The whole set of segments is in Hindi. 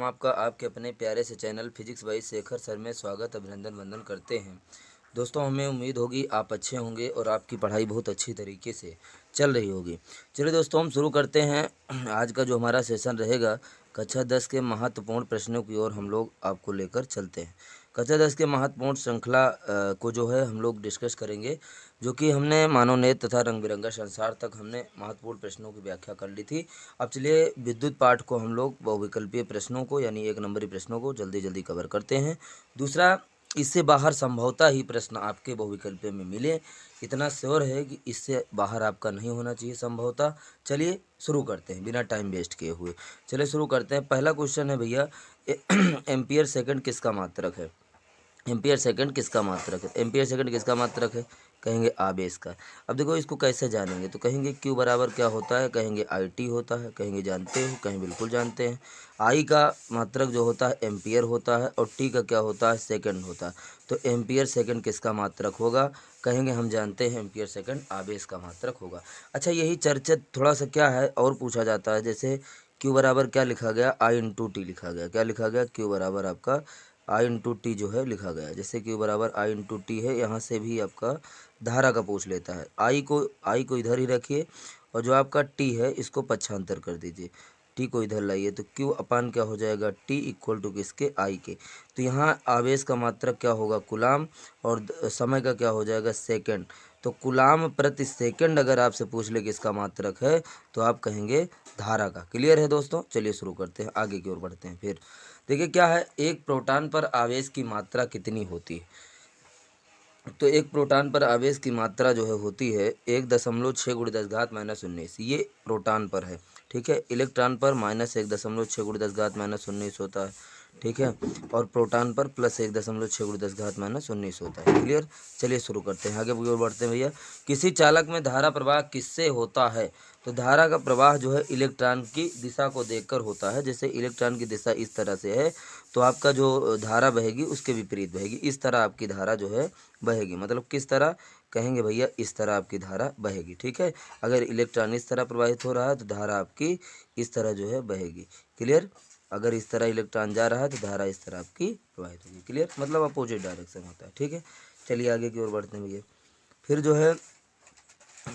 आपका आपके अपने प्यारे से channel physics by Shekhar sir में स्वागत अभिनंदन वंदन करते हैं। दोस्तों, हमें उम्मीद होगी आप अच्छे होंगे और आपकी पढ़ाई बहुत अच्छी तरीके से चल रही होगी। चलिए दोस्तों, हम शुरू करते हैं। आज का जो हमारा सेशन रहेगा, कक्षा 10 के महत्वपूर्ण प्रश्नों की ओर हम लोग आपको लेकर चलते हैं। कक्षा 10 के महत्वपूर्ण श्रृंखला को जो है हम लोग डिस्कस करेंगे, जो कि हमने मानव नेत्र तथा रंग बिरंगा संसार तक हमने महत्वपूर्ण प्रश्नों की व्याख्या कर ली थी। अब चलिए विद्युत पाठ को हम लोग बहुविकल्पीय प्रश्नों को यानी एक नंबरी प्रश्नों को जल्दी जल्दी कवर करते हैं। दूसरा, इससे बाहर संभवतः ही प्रश्न आपके बहुविकल्पीय में मिले, इतना श्योर है कि इससे बाहर आपका नहीं होना चाहिए संभवतः। चलिए शुरू करते हैं बिना टाइम वेस्ट किए हुए। चलिए शुरू करते हैं। पहला क्वेश्चन है भैया, एम्पियर सेकंड किसका मात्रक है? एम्पियर सेकंड किसका मात्रक है? एम्पियर सेकंड किसका मात्रक है? कहेंगे आवेश का। अब देखो इसको कैसे जानेंगे, तो कहेंगे क्यू बराबर क्या होता है? कहेंगे आई टी होता है। कहेंगे जानते हो? कहें बिल्कुल जानते हैं। आई का मात्रक जो होता है एम्पियर होता है और टी का क्या होता है? सेकंड होता है। तो एम्पियर सेकंड किसका मात्रक होगा? कहेंगे हम जानते हैं एम्पियर सेकंड आवेश का मात्रक होगा। अच्छा, यही चर्चित थोड़ा सा क्या है और पूछा जाता है, जैसे क्यू बराबर क्या लिखा गया? आई इंटू टी लिखा गया। क्या लिखा गया? क्यू बराबर आपका आई इंटू टी जो है लिखा गया। जैसे क्यू बराबर आई इंटू टी है, यहाँ से भी आपका धारा का पूछ लेता है। आई को इधर ही रखिए और जो आपका टी है इसको पक्षांतर कर दीजिए। टी को इधर लाइए तो क्यू अपान क्या हो जाएगा? टी इक्वल टू किसके? आई के। तो यहाँ आवेश का मात्रक क्या होगा? कुलाम। और समय का क्या हो जाएगा? सेकंड। तो कुलाम प्रति सेकंड अगर आपसे पूछ ले किसका मात्रक है, तो आप कहेंगे धारा का। क्लियर है दोस्तों? चलिए शुरू करते हैं, आगे की ओर बढ़ते हैं। फिर देखिए क्या है, एक प्रोटॉन पर आवेश की मात्रा कितनी होती है? तो एक प्रोटॉन पर आवेश की मात्रा जो है होती है 1.6 × 10⁻⁻19। ये प्रोटॉन पर है, ठीक है। इलेक्ट्रॉन पर -1.6 × 10⁻⁻19 होता है, ठीक है। और प्रोटॉन पर +1.6 × 10⁻⁻19 होता है। क्लियर? चलिए शुरू करते हैं, आगे की ओर बढ़ते हैं भैया। किसी चालक में धारा प्रवाह किससे होता है? तो धारा का प्रवाह जो है इलेक्ट्रॉन की दिशा को देखकर होता है। जैसे इलेक्ट्रॉन की दिशा इस तरह से है, तो आपका जो धारा बहेगी उसके विपरीत बहेगी। इस तरह आपकी धारा जो है बहेगी। मतलब किस तरह? कहेंगे भैया इस तरह आपकी धारा बहेगी, ठीक है। अगर इलेक्ट्रॉन इस तरह प्रवाहित हो रहा है तो धारा आपकी इस तरह जो है बहेगी। क्लियर? अगर इस तरह इलेक्ट्रॉन जा रहा है तो धारा इस तरह आपकी प्रवाहित होगी। क्लियर? मतलब अपोजिट डायरेक्शन होता है, ठीक है। चलिए आगे की ओर बढ़ते हैं भैया। फिर जो है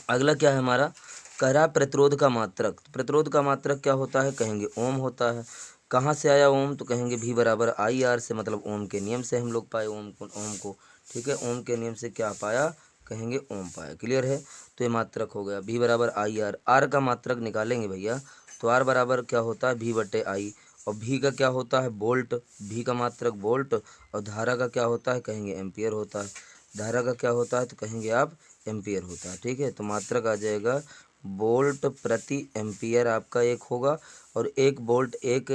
अगला क्या है हमारा, करा प्रतिरोध का मात्रक। प्रतिरोध का मात्रक क्या होता है? कहेंगे ओम होता है। कहाँ से आया ओम? तो कहेंगे भी बराबर आई आर से, मतलब ओम के नियम से हम लोग पाए ओम को, ठीक है। ओम के नियम से क्या पाया? कहेंगे ओम पाया। क्लियर है? तो ये मात्रक हो गया भी बराबर आई आर। आर का मात्रक निकालेंगे भैया, तो आर बराबर क्या होता है? भी बटे आई। और भी का क्या होता है? वोल्ट। भी का मात्रक वोल्ट। और धारा का क्या होता है? कहेंगे एम्पियर होता है। धारा का क्या होता है? तो कहेंगे आप एम्पियर होता है, ठीक है। तो मात्रक आ जाएगा वोल्ट प्रति एम्पियर आपका एक होगा। और एक वोल्ट एक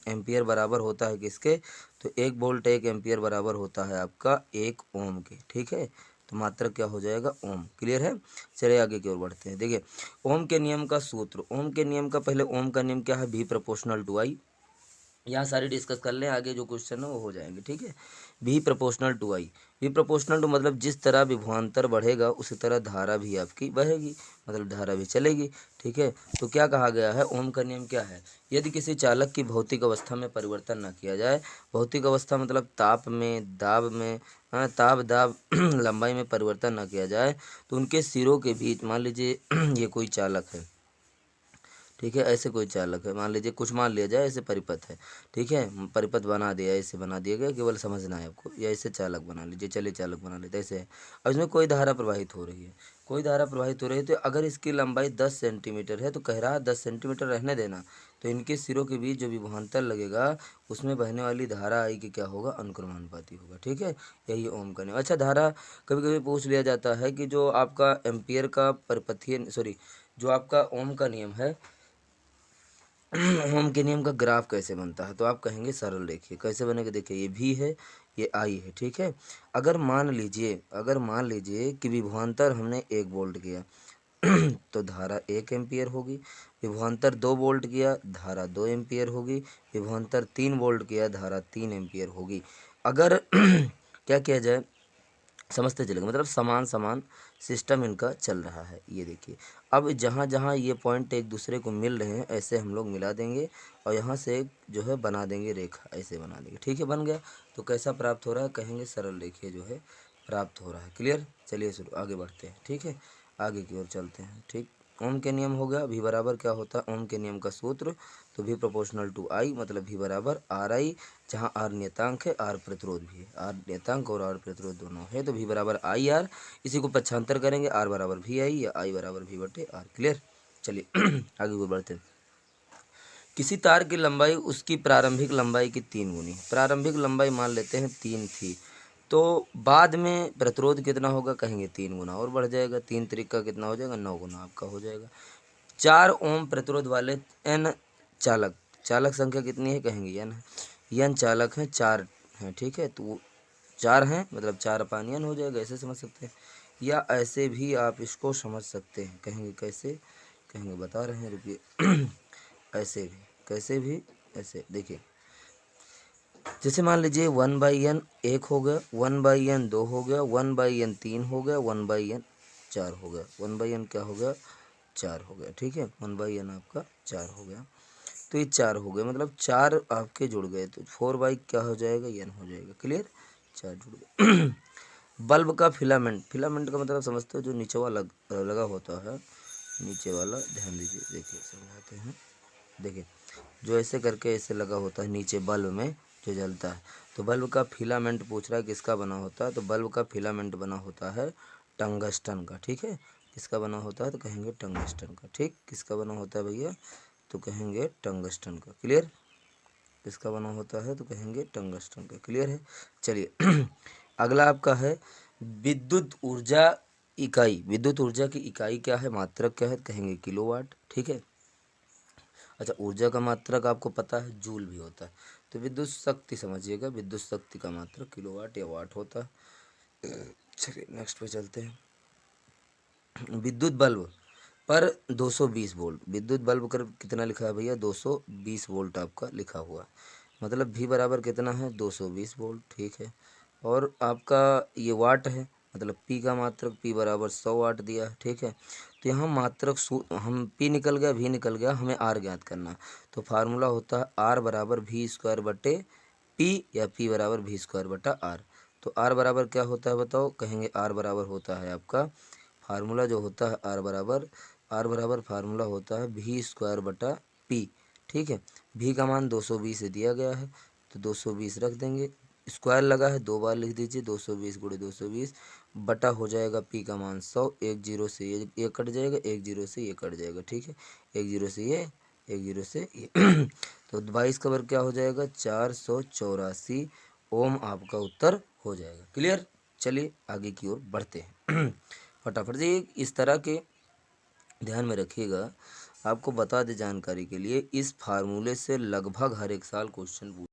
एम्पियर बराबर होता है किसके? तो एक वोल्ट एक एम्पियर बराबर होता है आपका एक ओम के, ठीक है। तो मात्रक क्या हो जाएगा? ओम। क्लियर है? चलिए आगे की ओर बढ़ते हैं। देखिए ओम के नियम का सूत्र, ओम के नियम का पहले ओम का नियम क्या है? भी प्रोपोर्शनल टू आई। यहाँ सारी डिस्कस कर लें, आगे जो क्वेश्चन है वो हो जाएंगे, ठीक है। भी प्रोपोर्शनल टू आई। भी प्रोपोर्शनल टू मतलब जिस तरह विभवांतर बढ़ेगा उसी तरह धारा भी आपकी बढ़ेगी, मतलब धारा भी चलेगी, ठीक है। तो क्या कहा गया है? ओम का नियम क्या है? यदि किसी चालक की भौतिक अवस्था में परिवर्तन न किया जाए, भौतिक अवस्था मतलब ताप में, दाब में, हाँ, ताप दाब लंबाई में परिवर्तन न किया जाए, तो उनके सिरों के बीच मान लीजिए ये कोई चालक है, ठीक है। ऐसे कोई चालक है, मान लीजिए कुछ मान लिया जाए, ऐसे परिपथ है, ठीक है। परिपथ बना दिया, ऐसे बना दिया गया, केवल समझना है आपको। या ऐसे चालक बना लीजिए, चलिए चालक बना लेते ऐसे है। अब इसमें कोई धारा प्रवाहित हो रही है, कोई धारा प्रवाहित हो रही है, तो अगर इसकी लंबाई 10 सेंटीमीटर है तो कह रहा है 10 सेंटीमीटर रहने देना, तो इनके सिरों के बीच जो विभवांतर लगेगा उसमें बहने वाली धारा आई कि क्या होगा? अनुक्रमानुपाती होगा, ठीक है। यही ओम का नियम। अच्छा, धारा कभी कभी पूछ लिया जाता है कि जो आपका एम्पियर का परिपथीय सॉरी जो आपका ओम का नियम है, ओम के नियम का ग्राफ कैसे बनता है? तो आप कहेंगे सरल देखिए कैसे बनेगा। देखिए ये भी है, ये आई है, ठीक है। अगर मान लीजिए कि विभवांतर हमने 1 वोल्ट किया तो धारा 1 एम्पियर होगी। विभवांतर 2 वोल्ट किया, धारा 2 एम्पियर होगी। विभवांतर 3 वोल्ट किया, धारा 3 एम्पियर होगी। अगर क्या किया जाए, समझते चलेंगे, मतलब समान समान सिस्टम इनका चल रहा है। ये देखिए, अब जहाँ जहाँ ये पॉइंट एक दूसरे को मिल रहे हैं ऐसे हम लोग मिला देंगे और यहाँ से एक जो है बना देंगे रेखा, ऐसे बना देंगे। ठीक है, बन गया। तो कैसा प्राप्त हो रहा है, कहेंगे सरल रेखीय जो है प्राप्त हो रहा है। क्लियर, चलिए शुरू आगे बढ़ते हैं। ठीक है, आगे की ओर चलते हैं। ठीक, ओम के नियम हो गया। भी बराबर क्या होता है, ओम के नियम का सूत्र, तो भी प्रोपोर्शनल टू आई, मतलब भी बराबर आर आई, जहाँ आर नियतांक है, आर प्रतिरोध भी है। आर नियतांक और आर प्रतिरोध दोनों है, तो भी बराबर आई आर। इसी को पक्षांतर करेंगे, आर बराबर भी आई या आई बराबर भी बटे आर। क्लियर, चलिए आगे को बढ़ते हैं। किसी तार की लंबाई उसकी प्रारंभिक लंबाई की 3 गुनी। प्रारंभिक लंबाई मान लेते हैं 3 थी, तो बाद में प्रतिरोध कितना होगा, कहेंगे 3 गुना और बढ़ जाएगा। 3 त्रिक का कितना हो जाएगा, 9 गुना आपका हो जाएगा। 4 ओम प्रतिरोध वाले एन चालक, चालक संख्या कितनी है, कहेंगे एन है। एन चालक हैं, 4 हैं। ठीक है, तो 4 हैं मतलब 4/n हो जाएगा, ऐसे समझ सकते हैं। या ऐसे भी आप इसको समझ सकते हैं, कहेंगे कैसे, कहेंगे बता रहे हैं, रुकिए ऐसे भी, कैसे भी, ऐसे देखिए, जैसे मान लीजिए 1/n 1 हो गया, 1/n 2 हो गया, 1/n 3 हो गया, 1/n 4 हो गया। 1/n क्या हो गया, 4 हो गया। ठीक है, 1/n आपका 4 हो गया, तो ये 4 हो गए, मतलब 4 आपके जुड़ गए, तो 4 क्या हो जाएगा, n हो जाएगा। क्लियर, 4 जुड़ गए। बल्ब का फिलामेंट, फिलामेंट का मतलब समझते हो, जो नीचे वाला लगा होता है, नीचे वाला ध्यान दीजिए, देखिए समझाते हैं। देखिए, जो ऐसे करके ऐसे लगा होता है नीचे बल्ब में जो जलता है, तो बल्ब का फिलामेंट पूछ रहा है किसका बना होता है, तो बल्ब का फिलामेंट बना होता है टंगस्टन का। ठीक है, किसका बना होता है, तो कहेंगे टंगस्टन का। ठीक, किसका बना होता है भैया, तो कहेंगे टंगस्टन का। क्लियर, किसका बना होता है, तो कहेंगे टंगस्टन का। क्लियर है, चलिए अगला आपका है विद्युत ऊर्जा इकाई। विद्युत ऊर्जा की इकाई क्या है, मात्रक क्या है, कहेंगे किलोवाट। ठीक है, अच्छा, ऊर्जा का मात्रक आपको पता है जूल भी होता है, तो विद्युत शक्ति समझिएगा, विद्युत शक्ति का मात्रक किलोवाट या वाट होता है। चलिए नेक्स्ट पे चलते हैं। विद्युत बल्ब पर 220 वोल्ट, विद्युत बल्ब कर कितना लिखा है भैया, 220 वोल्ट आपका लिखा हुआ है, मतलब भी बराबर कितना है, 220 वोल्ट। ठीक है, और आपका ये वाट है, मतलब पी का मात्रक पी बराबर 100 वाट दिया है। ठीक है, तो यहाँ मात्रक हम पी निकल गया, भी निकल गया, हमें आर ज्ञात करना है, तो फार्मूला होता है आर बराबर भी स्क्वायर बटे पी, या पी बराबर भी स्क्वायर बटा आर। तो आर बराबर क्या होता है बताओ, कहेंगे आर बराबर होता है आपका, फार्मूला जो होता है आर बराबर फार्मूला होता है भी स्क्वायर बटा पी। ठीक है, भी का मान 220 दिया गया है, तो 220 रख देंगे, स्क्वायर लगा है 2 बार लिख दीजिए, 220 गुणे 220 बटा हो जाएगा पी का मान 100, एक जीरो से ये कट जाएगा, एक जीरो से ये कट जाएगा। ठीक है, एक जीरो से ये, एक जीरो से ये तो 22 का वर्ग क्या हो जाएगा, 484 ओम आपका उत्तर हो जाएगा। क्लियर, चलिए आगे की ओर बढ़ते हैं। फटाफट से इस तरह के ध्यान में रखिएगा, आपको बता दे जानकारी के लिए, इस फार्मूले से लगभग हर एक साल क्वेश्चन